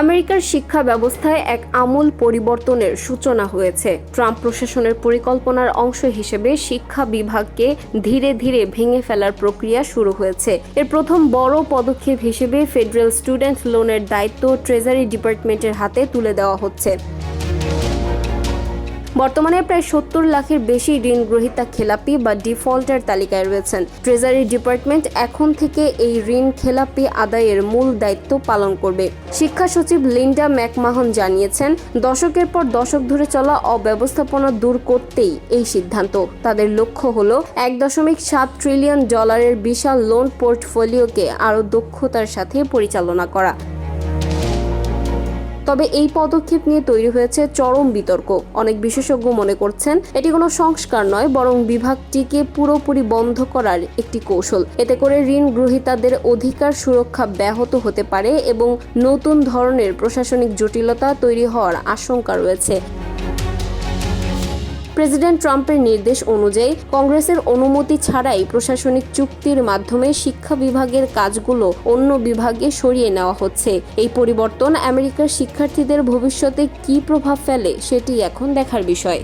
আমেরিকার শিক্ষা ব্যবস্থায় এক আমূল পরিবর্তনের সূচনা হয়েছে। ট্রাম্প প্রশাসনের পরিকল্পনার অংশ হিসেবে শিক্ষা বিভাগকে ধীরে ধীরে ভেঙে ফেলার প্রক্রিয়া শুরু হয়েছে। এর প্রথম বড় পদক্ষেপ হিসেবে ফেডারেল স্টুডেন্ট লোনের দায়িত্ব ট্রেজারি ডিপার্টমেন্টের হাতে তুলে দেওয়া হচ্ছে। বর্তমানে প্রায় 70 লাখের বেশি ঋণ গ্রহীতা খেলাপি বা ডিফল্টার তালিকায় রয়েছেন। ট্রেজারি ডিপার্টমেন্ট এখন থেকে এই ঋণ খেলাপি আদায়ের মূল দায়িত্ব পালন করবে। শিক্ষা সচিব লিন্ডা ম্যাকমাহন জানিয়েছেন, দশকের পর দশক ধরে চলা অব্যবস্থাপনা দূর করতেই এই সিদ্ধান্ত। তাদের লক্ষ্য হলো $1.7 ট্রিলিয়ন বিশাল লোন পোর্টফোলিওকে আরও দক্ষতার সাথে পরিচালনা করা। তবে এই পদক্ষেপ নিয়ে তৈরি হয়েছে চরম বিতর্ক। অনেক বিশেষজ্ঞ মনে করছেন এটি কোনো সংস্কার নয়, বরং বিভাগটিকে পুরোপুরি বন্ধ করার একটি কৌশল। এতে করে ঋণ গ্রহীতাদের অধিকার সুরক্ষা ব্যাহত হতে পারে এবং নতুন ধরনের প্রশাসনিক জটিলতা তৈরি হওয়ার আশঙ্কা রয়েছে। প্রেসিডেন্ট ট্রাম্পের নির্দেশ অনুযায়ী কংগ্রেসের অনুমতি ছাড়াই প্রশাসনিক চুক্তির মাধ্যমে শিক্ষা বিভাগের কাজগুলো অন্য বিভাগে সরিয়ে নেওয়া হচ্ছে। এই পরিবর্তন আমেরিকার শিক্ষার্থীদের ভবিষ্যতে কী প্রভাব ফেলে সেটি এখন দেখার বিষয়।